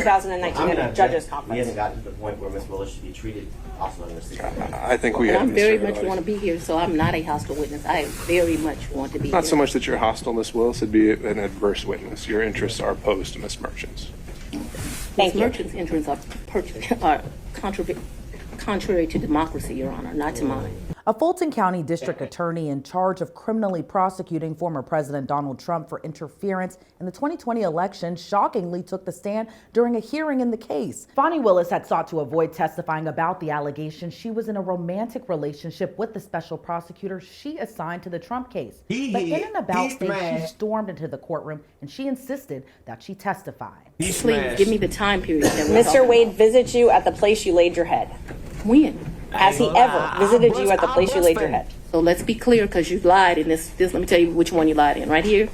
2019 judges conference. We haven't gotten to the point where Ms. Willis should be treated also in this situation. I think we have. I very much want to be here, so I'm not a hostile witness. I very much want to be here. Not so much that you're hostile, Ms. Willis, it'd be an adverse witness. Your interests are opposed to Ms. Merchant's. Ms. Merchant's interests are contrary to democracy, Your Honor, not to mine. A Fulton County District Attorney in charge of criminally prosecuting former President Donald Trump for interference in the 2020 election shockingly took the stand during a hearing in the case. Fani Willis had sought to avoid testifying about the allegation she was in a romantic relationship with the special prosecutor she assigned to the Trump case. But in an about face, she stormed into the courtroom and she insisted that she testify. Please give me the time period. Mr. Wade visits you at the place you laid your head. When? Has he ever visited you at the place you laid your head? So let's be clear, because you lied in this. Let me tell you which one you lied in. Right here.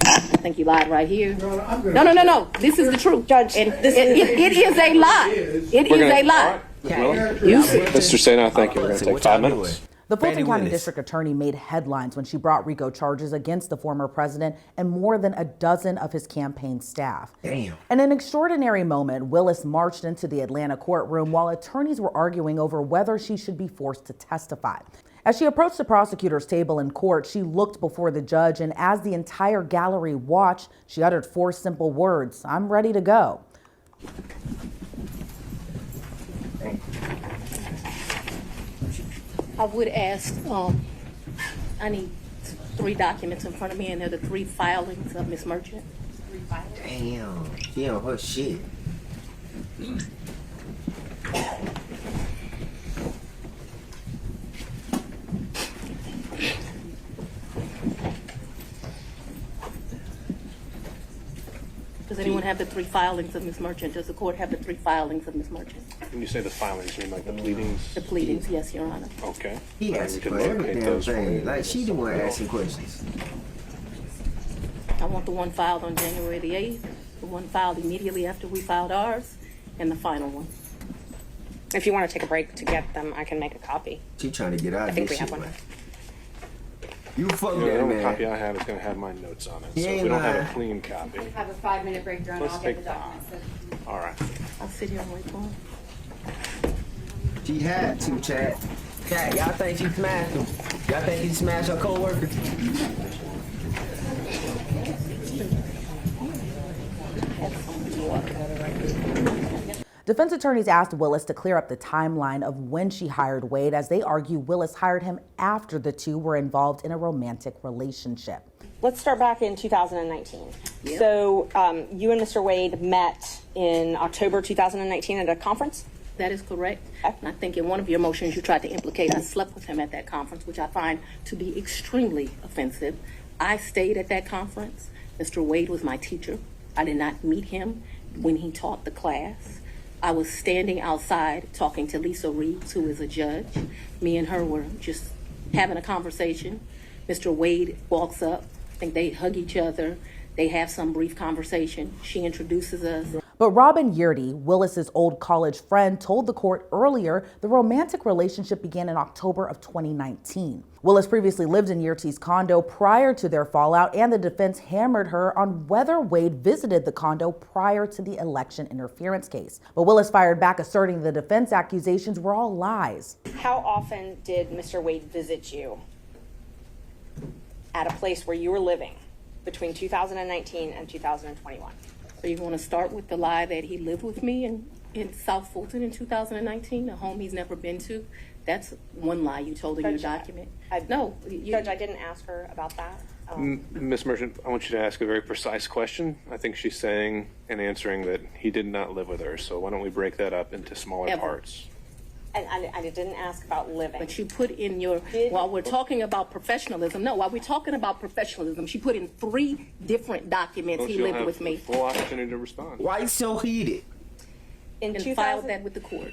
I think you lied right here. No. This is the truth, Judge. And it is a lie. It is a lie. Mr. Sena, thank you. We're going to take 5 minutes. The Fulton County District Attorney made headlines when she brought RICO charges against the former president and more than a dozen of his campaign staff. Damn. In an extraordinary moment, Willis marched into the Atlanta courtroom while attorneys were arguing over whether she should be forced to testify. As she approached the prosecutor's table in court, she looked before the judge, and as the entire gallery watched, she uttered 4 simple words: "I'm ready to go." I would ask, I need 3 documents in front of me, and they're the 3 filings of Ms. Merchant. 3 filings? Damn, she on her shit. Does anyone have the 3 filings of Ms. Merchant? Does the court have the 3 filings of Ms. Merchant? When you say the filings, you mean like the pleadings? The pleadings, yes, Your Honor. Okay. He asking for every damn thing. Like, she the one asking questions. I want the one filed on January the 8th, the one filed immediately after we filed ours, and the final one. If you want to take a break to get them, I can make a copy. She trying to get out of this shit, man. You fuck The that, only man. copy I have is going to have my notes on it. So Yeah, if we don't have man. a clean copy. Have a 5-minute break, Your Honor. Let's I'll get take the documents. All right. I'll sit here and wait for him. She had to, Chad. Chad, y'all think she smashed him? Y'all think he smashed her co-worker? Defense attorneys asked Willis to clear up the timeline of when she hired Wade, as they argue Willis hired him after the two were involved in a romantic relationship. Let's start back in 2019. Yeah. So you and Mr. Wade met in October 2019 at a conference? That is correct. And I think in one of your motions you tried to implicate I slept with him at that conference, which I find to be extremely offensive. I stayed at that conference. Mr. Wade was my teacher. I did not meet him when he taught the class. I was standing outside talking to Lisa Reeves, who is a judge. Me and her were just having a conversation. Mr. Wade walks up. I think they hug each other. They have some brief conversation. She introduces us. But Robin Yurdy, Willis's old college friend, told the court earlier the romantic relationship began in October of 2019. Willis previously lived in Yurdy's condo prior to their fallout, and the defense hammered her on whether Wade visited the condo prior to the election interference case. But Willis fired back, asserting the defense accusations were all lies. How often did Mr. Wade visit you at a place where you were living between 2019 and 2021? So you want to start with the lie that he lived with me in South Fulton in 2019, a home he's never been to? That's one lie you told in your document. No. Judge, I didn't ask her about that. Ms. Merchant, I want you to ask a very precise question. I think she's saying and answering that he did not live with her. So why don't we break that up into smaller parts? And I didn't ask about living. But you put in your, while we're talking about professionalism, while we're talking about professionalism, she put in 3 different documents he lived with me. Full opportunity to respond. Why you so heated? And filed that with the court.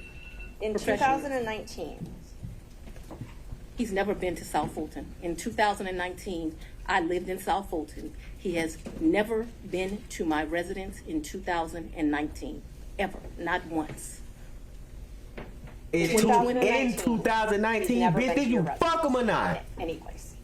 In 2019. He's never been to South Fulton. In 2019, I lived in South Fulton. He has never been to my residence in 2019, ever, not once. In 2019, bitch, did you fuck him or not? Any place.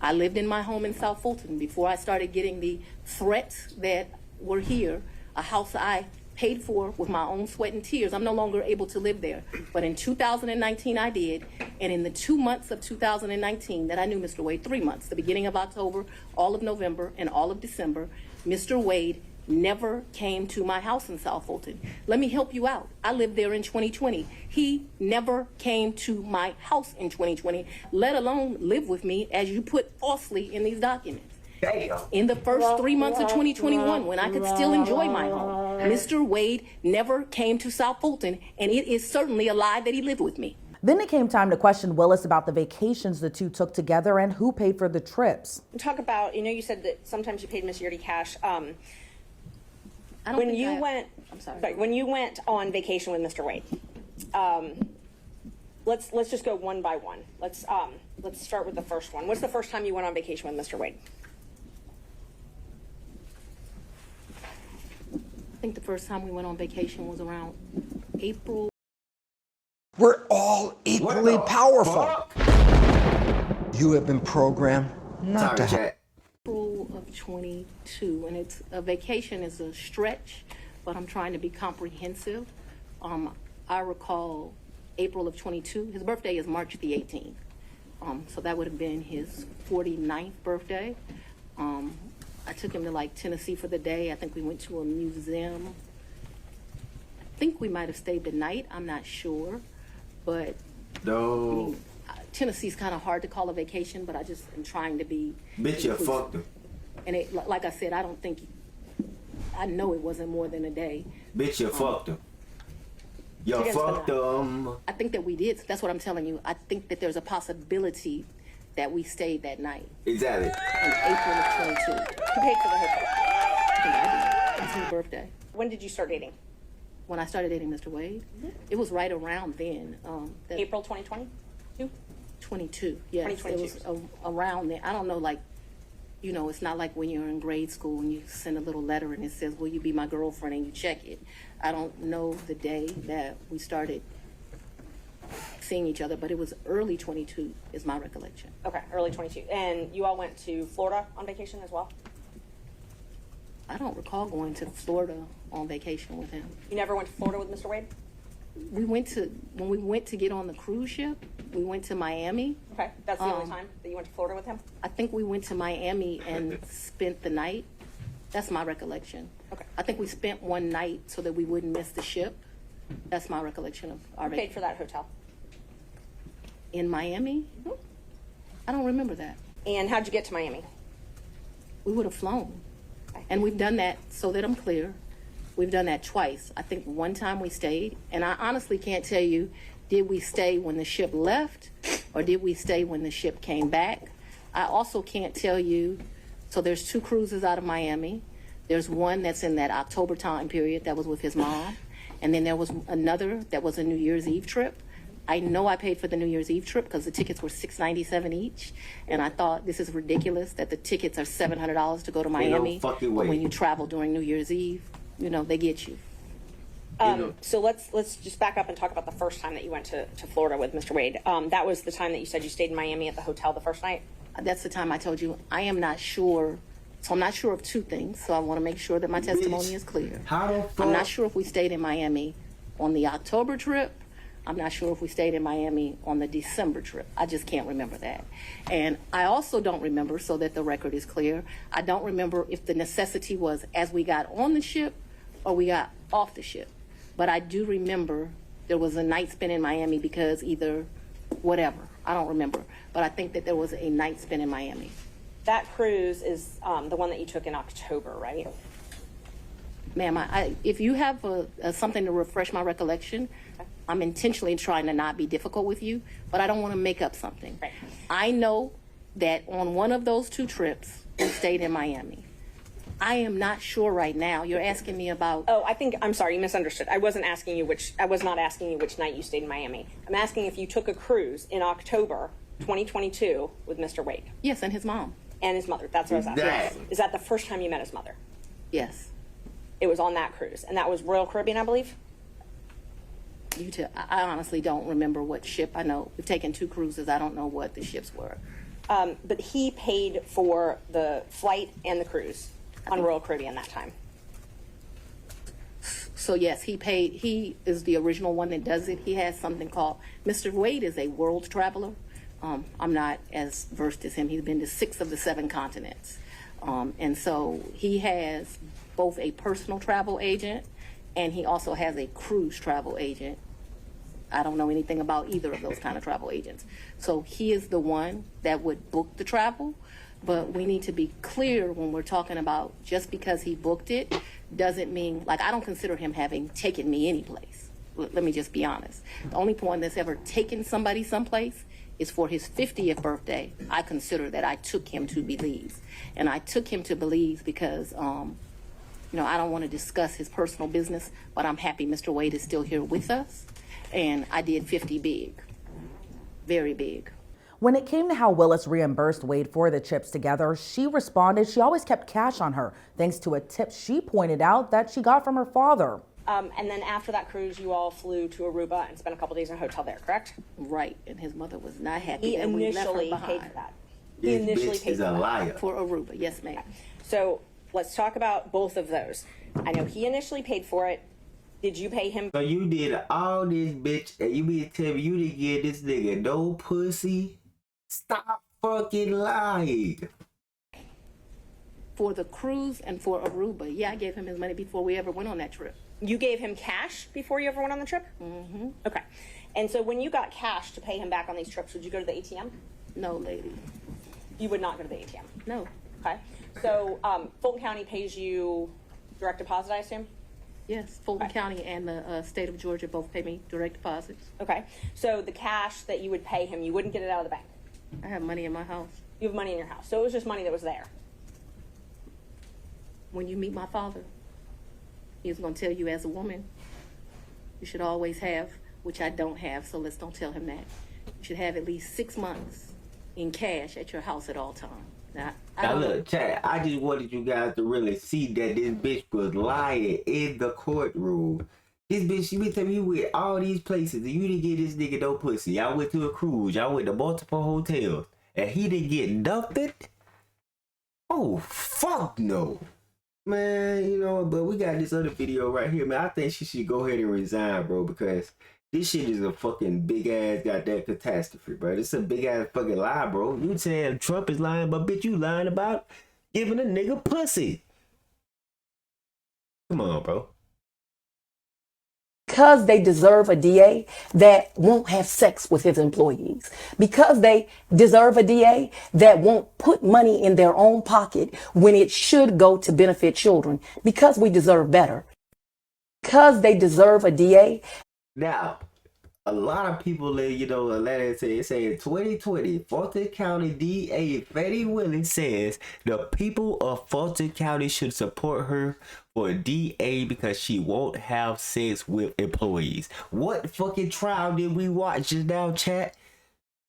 I lived in my home in South Fulton before I started getting the threats that were here, a house I paid for with my own sweat and tears. I'm no longer able to live there. But in 2019, I did. And in the 2 months of 2019 that I knew Mr. Wade, 3 months, the beginning of October, all of November, and all of December, Mr. Wade never came to my house in South Fulton. Let me help you out. I lived there in 2020. He never came to my house in 2020, let alone live with me, as you put falsely in these documents. Damn. In the first 3 months of 2021, when I could still enjoy my home, Mr. Wade never came to South Fulton, and it is certainly a lie that he lived with me. Then it came time to question Willis about the vacations the two took together and who paid for the trips. Talk about, you said that sometimes you paid Miss Yurdi cash. I don't When think you I- went, I'm sorry. right, when you went on vacation with Mr. Wade, let's just go one by one. Let's start with the first one. What's the first time you went on vacation with Mr. Wade? I think the first time we went on vacation was around April. We're all equally What the powerful. fuck? You have been programmed not to Sorry, have. chat. April of 22, and it's a vacation is a stretch, but I'm trying to be comprehensive. I recall April of 22. His birthday is March the 18th, so that would have been his 49th birthday. I took him to like Tennessee for the day. I think we went to a museum. I think we might have stayed the night. I'm not sure, but No. Tennessee's kind of hard to call a vacation, but I just am trying to be. Bitch, you inclusive. fucked him. And it, like I said, I know it wasn't more than a day. Bitch, you fucked him. You didn't spend fucked the him. I think that we did. That's what I'm telling you. I think that there's a possibility that we stayed that night Exactly. in April of 22. Who paid for the hotel? I think I did. It was his birthday. When did you start dating? When I started dating Mr. Wade, it was right around then. April 2020? 22. Yes, 2022. it was around then. I don't know, like, it's not like when you're in grade school and you send a little letter and it says, "Will you be my girlfriend?" and you check it. I don't know the day that we started seeing each other, but it was early 22 is my recollection. Okay, early 22. And you all went to Florida on vacation as well? I don't recall going to Florida on vacation with him. You never went to Florida with Mr. Wade? When we went to get on the cruise ship, we went to Miami. Okay, that's the only time that you went to Florida with him? I think we went to Miami and spent the night. That's my recollection. Okay. I think we spent one night so that we wouldn't miss the ship. That's my recollection of our Who paid vacation. for that hotel? In Miami? I don't remember that. And how'd you get to Miami? We would have flown. And we've done that, so that I'm clear, we've done that twice. I think one time we stayed, and I honestly can't tell you, did we stay when the ship left or did we stay when the ship came back? I also can't tell you, so there's 2 cruises out of Miami. There's one that's in that October time period that was with his mom. And then there was another that was a New Year's Eve trip. I know I paid for the New Year's Eve trip because the tickets were $697 each, and I thought this is ridiculous that the tickets are $700 to go to Miami. fucking But way. when you travel during New Year's Eve, they get you. So let's just back up and talk about the first time that you went to Florida with Mr. Wade. That was the time that you said you stayed in Miami at the hotel the first night? That's the time I told you I am not sure. So I'm not sure of 2 things. So I want to make sure that my testimony is clear. How the fuck? I'm not sure if we stayed in Miami on the October trip. I'm not sure if we stayed in Miami on the December trip. I just can't remember that. And I also don't remember, so that the record is clear, I don't remember if the necessity was as we got on the ship or we got off the ship. But I do remember there was a night spent in Miami because either whatever. I don't remember. But I think that there was a night spent in Miami. That cruise is the one that you took in October, right? Ma'am, if you have something to refresh my recollection, I'm intentionally trying to not be difficult with you, but I don't want to make up something. Right. I know that on one of those 2 trips, we stayed in Miami. I am not sure right now. You're asking me about. Oh, I'm sorry, you misunderstood. I was not asking you which night you stayed in Miami. I'm asking if you took a cruise in October 2022 with Mr. Wade Yes, and his mom. and his mother. That's what I was asking. Exactly. Is that the first time you met his mother? Yes. It was on that cruise, and that was Royal Caribbean, I believe? I honestly don't remember what ship. I know we've taken 2 cruises. I don't know what the ships were. But he paid for the flight and the cruise on Royal Caribbean that time. So yes, he is the original one that does it. He has something called, Mr. Wade is a world traveler. I'm not as versed as him. He's been to 6 of the 7 continents. And so he has both a personal travel agent and he also has a cruise travel agent. I don't know anything about either of those kind of travel agents. So he is the one that would book the travel, but we need to be clear when we're talking about just because he booked it doesn't mean, like, I don't consider him having taken me any place. Let me just be honest. The only one that's ever taken somebody someplace is for his 50th birthday. I consider that I took him to Belize. And I took him to Belize because, I don't want to discuss his personal business, but I'm happy Mr. Wade is still here with us. And I did 50 big, very big. When it came to how Willis reimbursed Wade for the trips together, she responded she always kept cash on her, thanks to a tip she pointed out that she got from her father. And then after that cruise, you all flew to Aruba and spent a couple days in a hotel there, correct? Right, and his mother was not happy He that we left her initially behind. paid for that. This bitch is a liar. For Aruba, yes, ma'am. So let's talk about both of those. I know he initially paid for it. Did you pay him? So you did all this, bitch, and you mean to tell me you didn't give this nigga no pussy? Stop fucking lying. For the cruise and for Aruba, yeah, I gave him his money before we ever went on that trip. You gave him cash before you ever went on the trip? Mm-hmm. Okay. And so when you got cash to pay him back on these trips, would you go to the ATM? No, lady. You would not go to the ATM? No. Okay. So Fulton County pays you direct deposit, I assume? Yes, Fulton County and the state of Georgia both pay me direct deposits. Okay. So the cash that you would pay him, you wouldn't get it out of the bank? I have money in my house. You have money in your house. So it was just money that was there? When you meet my father, he's going to tell you as a woman, you should always have, which I don't have, so let's don't tell him that. You should have at least 6 months in cash at your house at all times. Now, Now look, Chad, I just wanted you guys to really see that this bitch was lying in the courtroom. This bitch, she been telling me you went all these places and you didn't get this nigga no pussy. Y'all went to a cruise, y'all went to multiple hotels, and he didn't get nothing? Oh, fuck no. Man, but we got this other video right here, man. I think she should go ahead and resign, bro, because this shit is a fucking big ass goddamn catastrophe, bro. This is a big ass fucking lie, bro. You saying Trump is lying, but bitch, you lying about giving a nigga pussy. Come on, bro. Because they deserve a DA that won't have sex with his employees. Because they deserve a DA that won't put money in their own pocket when it should go to benefit children. Because we deserve better. Because they deserve a DA. Now, a lot of people, Atlanta say 2020, Fulton County DA Fani Willis says the people of Fulton County should support her for DA because she won't have sex with employees. What fucking trial did we watch just now, chat?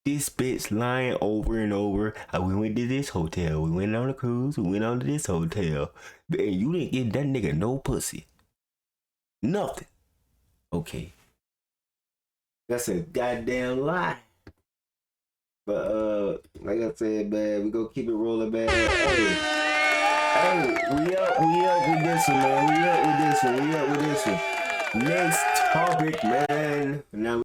This bitch lying over and over. We went to this hotel. We went on a cruise. We went on to this hotel. And you didn't give that nigga no pussy. Nothing. Okay. That's a goddamn lie. But like I said, man, we gonna keep it rolling, man. Hey, we up with this one, man. We up with this one. Next topic, man. Now